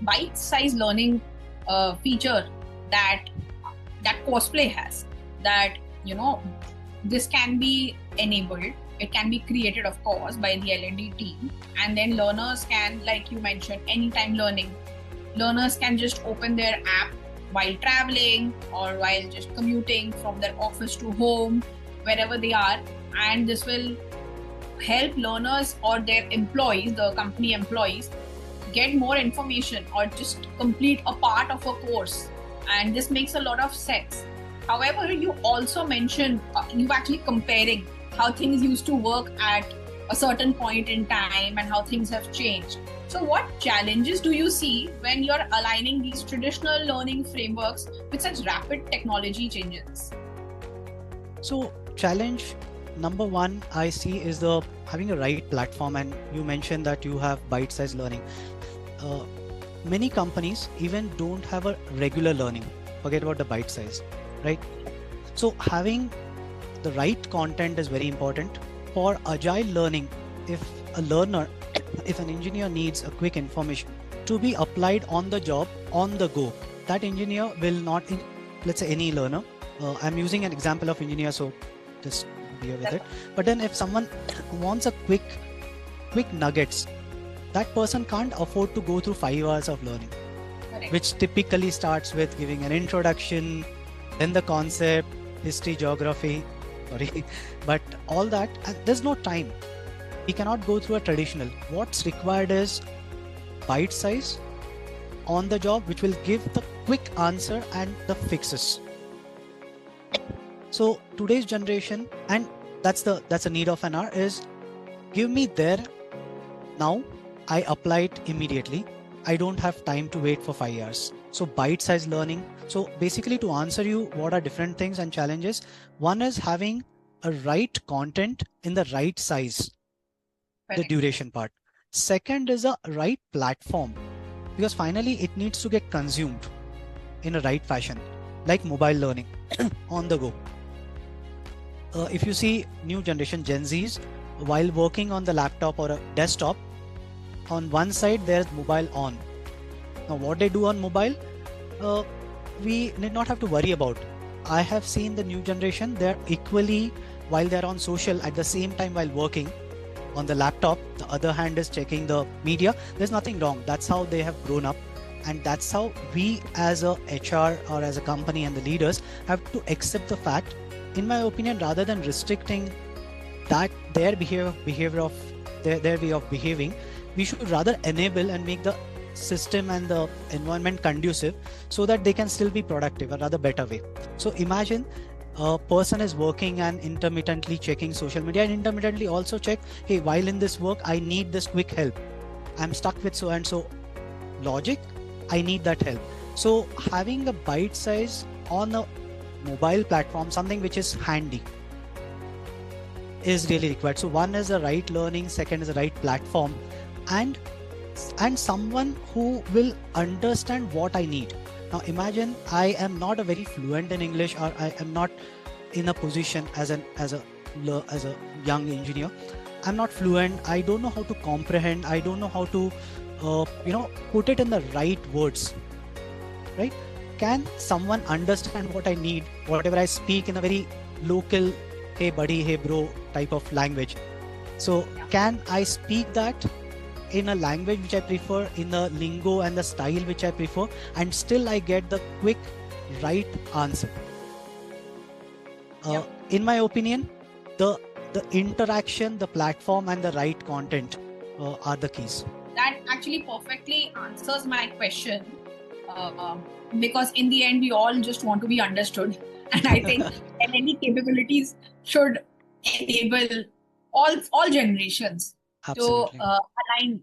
bite-sized learning feature that Courseplay has, that this can be enabled. It can be created, of course, by the L&D team, and then learners can, like you mentioned, anytime learning. Learners can just open their app while traveling or while just commuting from their office to home, wherever they are, and this will help learners or their employees, the company employees, get more information or just complete a part of a course. And this makes a lot of sense. However, you also mentioned, you've actually comparing how things used to work at a certain point in time and how things have changed. So what challenges do you see when you're aligning these traditional learning frameworks with such rapid technology changes? So challenge number one I see is the having a right platform, and you mentioned that you have bite-sized learning. Many companies even don't have a regular learning. Forget about the bite size, right? So having the right content is very important. For agile learning, if an engineer needs a quick information to be applied on the job, on the go, that engineer will not, let's say any learner, I'm using an example of engineer, so just bear with it. But then if someone wants a quick nuggets, that person can't afford to go through 5 hours of learning. Correct. Which typically starts with giving an introduction, then the concept, history, geography, but all that, and there's no time. He cannot go through a traditional. What's required is bite size, on the job, which will give the quick answer and the fixes. So today's generation, and that's a need of an hour, is give me there now. I apply it immediately. I don't have time to wait for 5 years. So bite-sized learning. So basically, to answer you, what are different things and challenges? One is having a right content in the right size, the duration part. Second is a right platform, because finally it needs to get consumed in a right fashion, like mobile learning on the go. If you see new generation Gen Zs, while working on the laptop or a desktop, on one side there's mobile on. Now what they do on mobile, we need not have to worry about. I have seen the new generation, they're equally, while they're on social, at the same time while working on the laptop, the other hand is checking the media. There's nothing wrong. That's how they have grown up, and that's how we as a HR or as a company and the leaders have to accept the fact, in my opinion, rather than restricting that their behavior of their way of behaving, we should rather enable and make the system and the environment conducive so that they can still be productive, a rather better way. So imagine a person is working and intermittently checking social media, and intermittently also check, hey, while in this work, I need this quick help. I'm stuck with so and so logic. I need that help. So having a bite size on a mobile platform, something which is handy, is really required. So one is the right learning, second is the right platform, and someone who will understand what I need. Now imagine I am not a very fluent in English, or I am not in a position as a young engineer. I'm not fluent. I don't know how to comprehend. I don't know how to put it in the right words, right? Can someone understand what I need, whatever I speak in a very local, hey buddy, hey bro type of language? So can I speak that in a language which I prefer, in the lingo and the style which I prefer, and still I get the quick right answer? In my opinion, the interaction, the platform, and the right content are the keys. That actually perfectly answers my question, because in the end we all just want to be understood, and I think L&D capabilities should enable all generations. Absolutely. To align